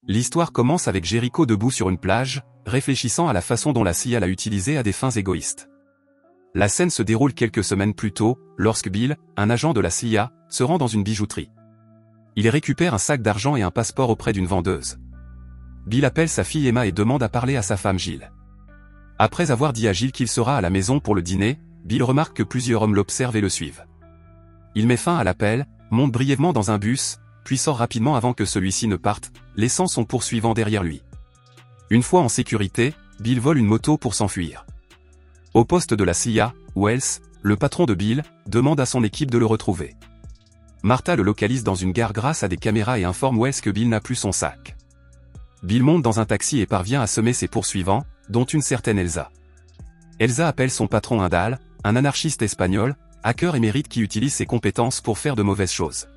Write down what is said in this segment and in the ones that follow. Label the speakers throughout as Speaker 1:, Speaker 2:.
Speaker 1: L'histoire commence avec Jericho debout sur une plage, réfléchissant à la façon dont la CIA l'a utilisé à des fins égoïstes. La scène se déroule quelques semaines plus tôt, lorsque Bill, un agent de la CIA, se rend dans une bijouterie. Il récupère un sac d'argent et un passeport auprès d'une vendeuse. Bill appelle sa fille Emma et demande à parler à sa femme Jill. Après avoir dit à Jill qu'il sera à la maison pour le dîner, Bill remarque que plusieurs hommes l'observent et le suivent. Il met fin à l'appel, monte brièvement dans un bus, puis sort rapidement avant que celui-ci ne parte, laissant son poursuivant derrière lui. Une fois en sécurité, Bill vole une moto pour s'enfuir. Au poste de la CIA, Wells, le patron de Bill, demande à son équipe de le retrouver. Martha le localise dans une gare grâce à des caméras et informe Wells que Bill n'a plus son sac. Bill monte dans un taxi et parvient à semer ses poursuivants, dont une certaine Elsa. Elsa appelle son patron Indal, un anarchiste espagnol, hacker émérite qui utilise ses compétences pour faire de mauvaises choses.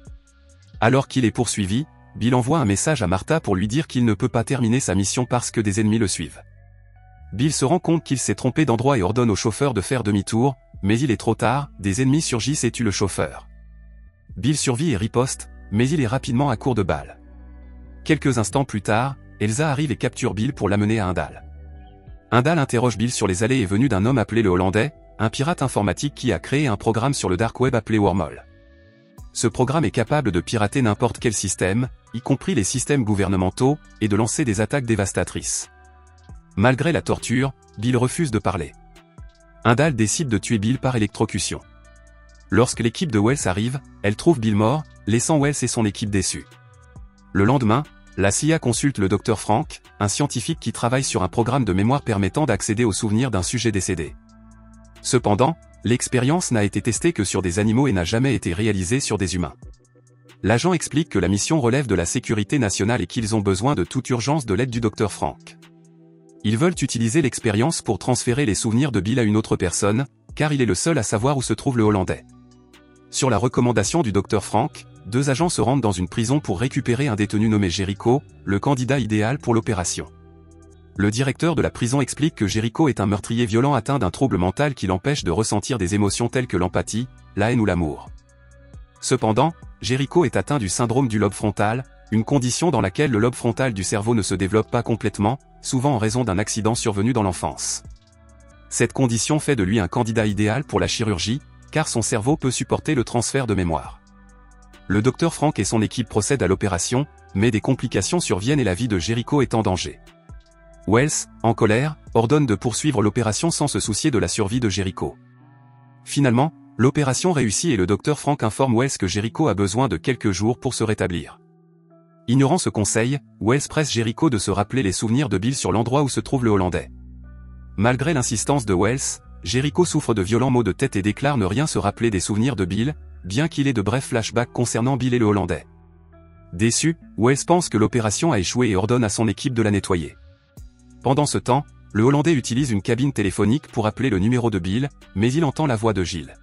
Speaker 1: Alors qu'il est poursuivi, Bill envoie un message à Martha pour lui dire qu'il ne peut pas terminer sa mission parce que des ennemis le suivent. Bill se rend compte qu'il s'est trompé d'endroit et ordonne au chauffeur de faire demi-tour, mais il est trop tard, des ennemis surgissent et tuent le chauffeur. Bill survit et riposte, mais il est rapidement à court de balles. Quelques instants plus tard, Elsa arrive et capture Bill pour l'amener à Indal. Indal interroge Bill sur les allées et venues d'un homme appelé le Hollandais, un pirate informatique qui a créé un programme sur le dark web appelé Wormhole. Ce programme est capable de pirater n'importe quel système, y compris les systèmes gouvernementaux, et de lancer des attaques dévastatrices. Malgré la torture, Bill refuse de parler. Indal décide de tuer Bill par électrocution. Lorsque l'équipe de Wells arrive, elle trouve Bill mort, laissant Wells et son équipe déçus. Le lendemain, la CIA consulte le Dr Frank, un scientifique qui travaille sur un programme de mémoire permettant d'accéder aux souvenirs d'un sujet décédé. Cependant, l'expérience n'a été testée que sur des animaux et n'a jamais été réalisée sur des humains. L'agent explique que la mission relève de la sécurité nationale et qu'ils ont besoin de toute urgence de l'aide du Dr Frank. Ils veulent utiliser l'expérience pour transférer les souvenirs de Bill à une autre personne, car il est le seul à savoir où se trouve le Hollandais. Sur la recommandation du Dr Frank, 2 agents se rendent dans une prison pour récupérer un détenu nommé Jericho, le candidat idéal pour l'opération. Le directeur de la prison explique que Jericho est un meurtrier violent atteint d'un trouble mental qui l'empêche de ressentir des émotions telles que l'empathie, la haine ou l'amour. Cependant, Jericho est atteint du syndrome du lobe frontal, une condition dans laquelle le lobe frontal du cerveau ne se développe pas complètement, souvent en raison d'un accident survenu dans l'enfance. Cette condition fait de lui un candidat idéal pour la chirurgie, car son cerveau peut supporter le transfert de mémoire. Le Dr Frank et son équipe procèdent à l'opération, mais des complications surviennent et la vie de Jericho est en danger. Wells, en colère, ordonne de poursuivre l'opération sans se soucier de la survie de Jericho. Finalement, l'opération réussit et le Dr Frank informe Wells que Jericho a besoin de quelques jours pour se rétablir. Ignorant ce conseil, Wells presse Jericho de se rappeler les souvenirs de Bill sur l'endroit où se trouve le Hollandais. Malgré l'insistance de Wells, Jericho souffre de violents maux de tête et déclare ne rien se rappeler des souvenirs de Bill, bien qu'il ait de brefs flashbacks concernant Bill et le Hollandais. Déçu, Wells pense que l'opération a échoué et ordonne à son équipe de la nettoyer. Pendant ce temps, le Hollandais utilise une cabine téléphonique pour appeler le numéro de Bill, mais il entend la voix de Jill.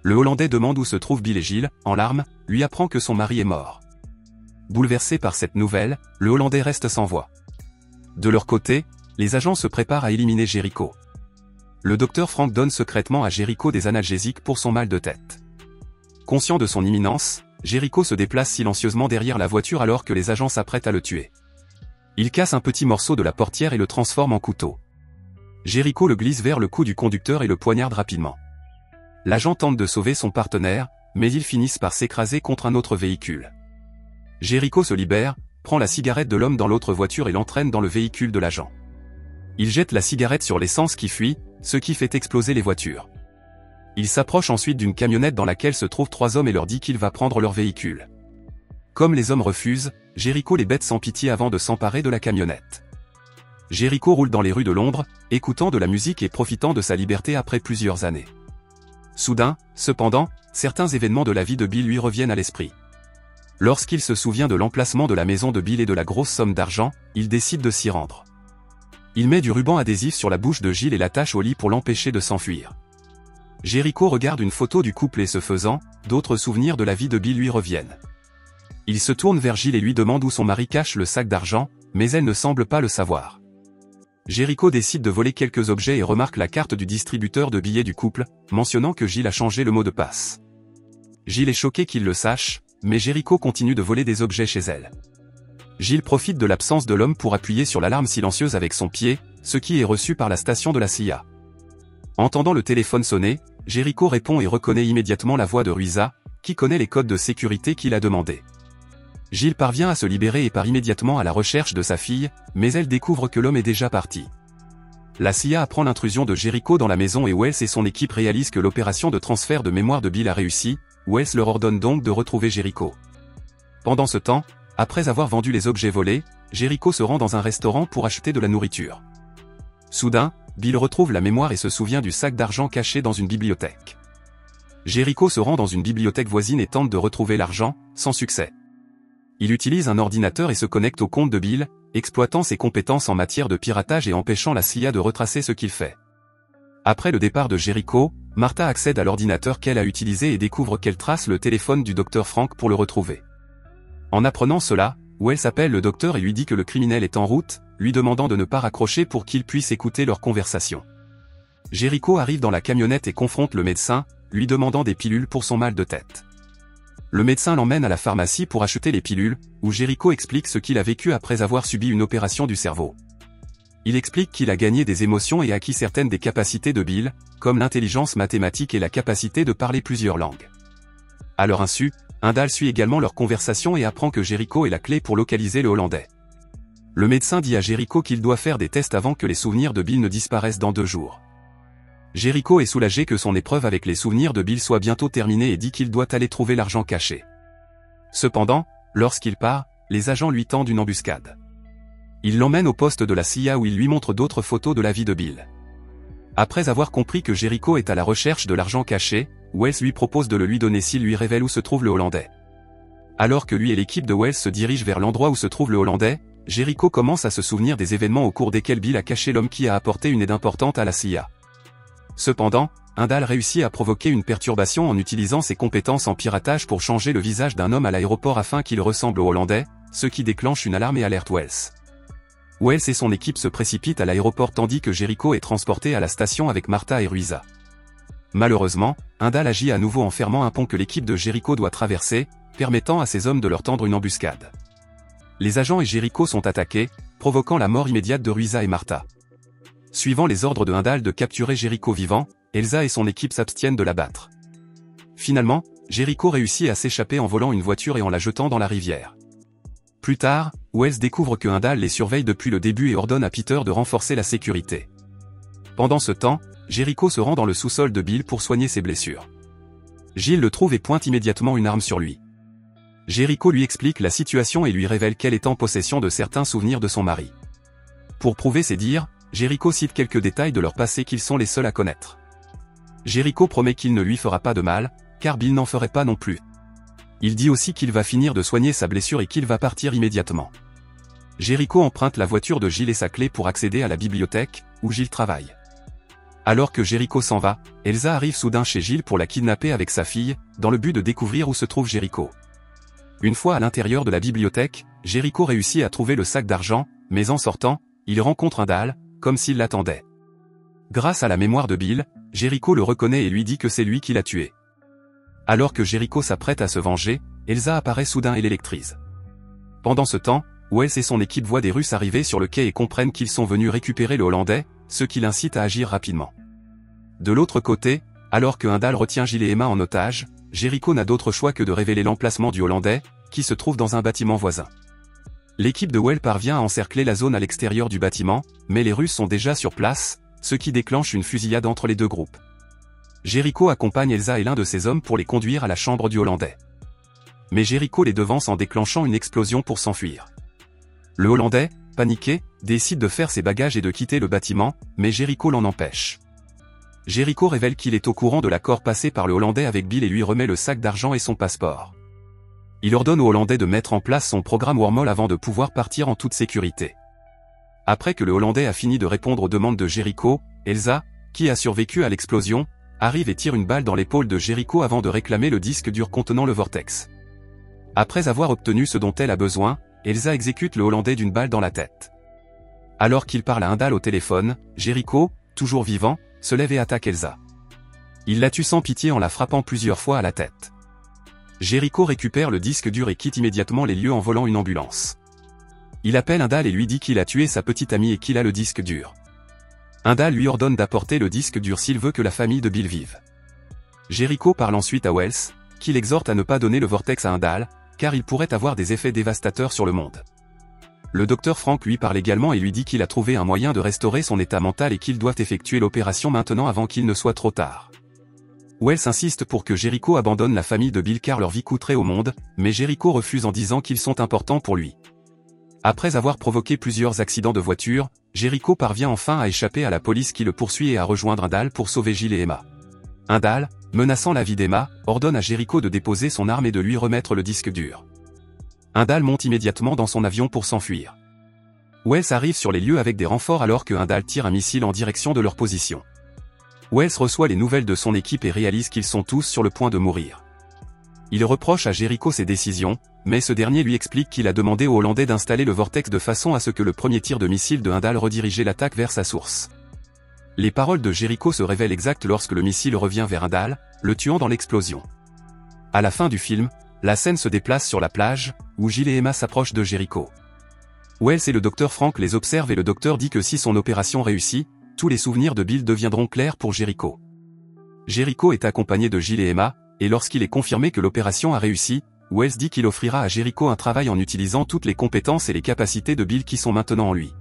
Speaker 1: Le Hollandais demande où se trouvent Bill et Jill, en larmes, lui apprend que son mari est mort. Bouleversé par cette nouvelle, le Hollandais reste sans voix. De leur côté, les agents se préparent à éliminer Jericho. Le Dr Frank donne secrètement à Jericho des analgésiques pour son mal de tête. Conscient de son imminence, Jericho se déplace silencieusement derrière la voiture alors que les agents s'apprêtent à le tuer. Il casse un petit morceau de la portière et le transforme en couteau. Jericho le glisse vers le cou du conducteur et le poignarde rapidement. L'agent tente de sauver son partenaire, mais ils finissent par s'écraser contre un autre véhicule. Jericho se libère, prend la cigarette de l'homme dans l'autre voiture et l'entraîne dans le véhicule de l'agent. Il jette la cigarette sur l'essence qui fuit, ce qui fait exploser les voitures. Il s'approche ensuite d'une camionnette dans laquelle se trouvent 3 hommes et leur dit qu'il va prendre leur véhicule. Comme les hommes refusent, Jericho les bête sans pitié avant de s'emparer de la camionnette. Jericho roule dans les rues de Londres, écoutant de la musique et profitant de sa liberté après plusieurs années. Soudain, cependant, certains événements de la vie de Bill lui reviennent à l'esprit. Lorsqu'il se souvient de l'emplacement de la maison de Bill et de la grosse somme d'argent, il décide de s'y rendre. Il met du ruban adhésif sur la bouche de Jill et l'attache au lit pour l'empêcher de s'enfuir. Jericho regarde une photo du couple et ce faisant, d'autres souvenirs de la vie de Bill lui reviennent. Il se tourne vers Jill et lui demande où son mari cache le sac d'argent, mais elle ne semble pas le savoir. Jericho décide de voler quelques objets et remarque la carte du distributeur de billets du couple, mentionnant que Jill a changé le mot de passe. Jill est choquée qu'il le sache, mais Jericho continue de voler des objets chez elle. Gilles profite de l'absence de l'homme pour appuyer sur l'alarme silencieuse avec son pied, ce qui est reçu par la station de la CIA. Entendant le téléphone sonner, Jericho répond et reconnaît immédiatement la voix de Ruiza, qui connaît les codes de sécurité qu'il a demandés. Gilles parvient à se libérer et part immédiatement à la recherche de sa fille, mais elle découvre que l'homme est déjà parti. La CIA apprend l'intrusion de Jericho dans la maison et Wells et son équipe réalisent que l'opération de transfert de mémoire de Bill a réussi. Wells leur ordonne donc de retrouver Jericho. Pendant ce temps, après avoir vendu les objets volés, Jericho se rend dans un restaurant pour acheter de la nourriture. Soudain, Bill retrouve la mémoire et se souvient du sac d'argent caché dans une bibliothèque. Jericho se rend dans une bibliothèque voisine et tente de retrouver l'argent, sans succès. Il utilise un ordinateur et se connecte au compte de Bill, exploitant ses compétences en matière de piratage et empêchant la CIA de retracer ce qu'il fait. Après le départ de Jericho, Martha accède à l'ordinateur qu'elle a utilisé et découvre qu'elle trace le téléphone du docteur Frank pour le retrouver. En apprenant cela, Wells appelle le docteur et lui dit que le criminel est en route, lui demandant de ne pas raccrocher pour qu'il puisse écouter leur conversation. Jericho arrive dans la camionnette et confronte le médecin, lui demandant des pilules pour son mal de tête. Le médecin l'emmène à la pharmacie pour acheter les pilules, où Jericho explique ce qu'il a vécu après avoir subi une opération du cerveau. Il explique qu'il a gagné des émotions et acquis certaines des capacités de Bill, comme l'intelligence mathématique et la capacité de parler plusieurs langues. À leur insu, Indal suit également leur conversation et apprend que Jericho est la clé pour localiser le Hollandais. Le médecin dit à Jericho qu'il doit faire des tests avant que les souvenirs de Bill ne disparaissent dans 2 jours. Jericho est soulagé que son épreuve avec les souvenirs de Bill soit bientôt terminée et dit qu'il doit aller trouver l'argent caché. Cependant, lorsqu'il part, les agents lui tendent une embuscade. Ils l'emmènent au poste de la CIA où ils lui montrent d'autres photos de la vie de Bill. Après avoir compris que Jericho est à la recherche de l'argent caché, Wells lui propose de le lui donner s'il lui révèle où se trouve le Hollandais. Alors que lui et l'équipe de Wells se dirigent vers l'endroit où se trouve le Hollandais, Jericho commence à se souvenir des événements au cours desquels Bill a caché l'homme qui a apporté une aide importante à la CIA. Cependant, Indal réussit à provoquer une perturbation en utilisant ses compétences en piratage pour changer le visage d'un homme à l'aéroport afin qu'il ressemble au Hollandais, ce qui déclenche une alarme et alerte Wells. Wells et son équipe se précipitent à l'aéroport tandis que Jericho est transporté à la station avec Martha et Ruiza. Malheureusement, Indal agit à nouveau en fermant un pont que l'équipe de Jericho doit traverser, permettant à ses hommes de leur tendre une embuscade. Les agents et Jericho sont attaqués, provoquant la mort immédiate de Ruiza et Martha. Suivant les ordres de Indal de capturer Jericho vivant, Elsa et son équipe s'abstiennent de l'abattre. Finalement, Jericho réussit à s'échapper en volant une voiture et en la jetant dans la rivière. Plus tard, Wells découvre que Indal les surveille depuis le début et ordonne à Peter de renforcer la sécurité. Pendant ce temps, Jericho se rend dans le sous-sol de Bill pour soigner ses blessures. Gilles le trouve et pointe immédiatement une arme sur lui. Jericho lui explique la situation et lui révèle qu'elle est en possession de certains souvenirs de son mari. Pour prouver ses dires, Jericho cite quelques détails de leur passé qu'ils sont les seuls à connaître. Jericho promet qu'il ne lui fera pas de mal, car Bill n'en ferait pas non plus. Il dit aussi qu'il va finir de soigner sa blessure et qu'il va partir immédiatement. Jericho emprunte la voiture de Gilles et sa clé pour accéder à la bibliothèque, où Gilles travaille. Alors que Jericho s'en va, Elsa arrive soudain chez Gilles pour la kidnapper avec sa fille, dans le but de découvrir où se trouve Jericho. Une fois à l'intérieur de la bibliothèque, Jericho réussit à trouver le sac d'argent, mais en sortant, il rencontre Indal, comme s'il l'attendait. Grâce à la mémoire de Bill, Jericho le reconnaît et lui dit que c'est lui qui l'a tué. Alors que Jericho s'apprête à se venger, Elsa apparaît soudain et l'électrise. Pendant ce temps, Wells et son équipe voient des Russes arriver sur le quai et comprennent qu'ils sont venus récupérer le Hollandais, ce qui l'incite à agir rapidement. De l'autre côté, alors que Indal retient Gilles et Emma en otage, Jericho n'a d'autre choix que de révéler l'emplacement du Hollandais, qui se trouve dans un bâtiment voisin. L'équipe de Wells parvient à encercler la zone à l'extérieur du bâtiment, mais les Russes sont déjà sur place, ce qui déclenche une fusillade entre les deux groupes. Jericho accompagne Elsa et l'un de ses hommes pour les conduire à la chambre du Hollandais. Mais Jericho les devance en déclenchant une explosion pour s'enfuir. Le Hollandais, paniqué, décide de faire ses bagages et de quitter le bâtiment, mais Jericho l'en empêche. Jericho révèle qu'il est au courant de l'accord passé par le Hollandais avec Bill et lui remet le sac d'argent et son passeport. Il ordonne au Hollandais de mettre en place son programme Wormhole avant de pouvoir partir en toute sécurité. Après que le Hollandais a fini de répondre aux demandes de Jericho, Elsa, qui a survécu à l'explosion, arrive et tire une balle dans l'épaule de Jericho avant de réclamer le disque dur contenant le vortex. Après avoir obtenu ce dont elle a besoin, Elsa exécute le Hollandais d'une balle dans la tête. Alors qu'il parle à Indal au téléphone, Jericho, toujours vivant, se lève et attaque Elsa. Il la tue sans pitié en la frappant plusieurs fois à la tête. Jericho récupère le disque dur et quitte immédiatement les lieux en volant une ambulance. Il appelle Indal et lui dit qu'il a tué sa petite amie et qu'il a le disque dur. Indal lui ordonne d'apporter le disque dur s'il veut que la famille de Bill vive. Jericho parle ensuite à Wells, qui l'exhorte à ne pas donner le vortex à Indal, car il pourrait avoir des effets dévastateurs sur le monde. Le docteur Frank lui parle également et lui dit qu'il a trouvé un moyen de restaurer son état mental et qu'il doit effectuer l'opération maintenant avant qu'il ne soit trop tard. Wells insiste pour que Jericho abandonne la famille de Bill car leur vie coûterait au monde, mais Jericho refuse en disant qu'ils sont importants pour lui. Après avoir provoqué plusieurs accidents de voiture, Jericho parvient enfin à échapper à la police qui le poursuit et à rejoindre Indal pour sauver Jill et Emma. Indal, menaçant la vie d'Emma, ordonne à Jericho de déposer son arme et de lui remettre le disque dur. Indal monte immédiatement dans son avion pour s'enfuir. Wells arrive sur les lieux avec des renforts alors que Indal tire un missile en direction de leur position. Wells reçoit les nouvelles de son équipe et réalise qu'ils sont tous sur le point de mourir. Il reproche à Jericho ses décisions, mais ce dernier lui explique qu'il a demandé aux Hollandais d'installer le vortex de façon à ce que le premier tir de missile de Indal redirigeait l'attaque vers sa source. Les paroles de Jericho se révèlent exactes lorsque le missile revient vers Indal, le tuant dans l'explosion. À la fin du film, la scène se déplace sur la plage, où Jill et Emma s'approchent de Jericho. Wells et le docteur Frank les observent et le docteur dit que si son opération réussit, tous les souvenirs de Bill deviendront clairs pour Jericho. Jericho est accompagné de Jill et Emma, et lorsqu'il est confirmé que l'opération a réussi, Wells dit qu'il offrira à Jericho un travail en utilisant toutes les compétences et les capacités de Bill qui sont maintenant en lui.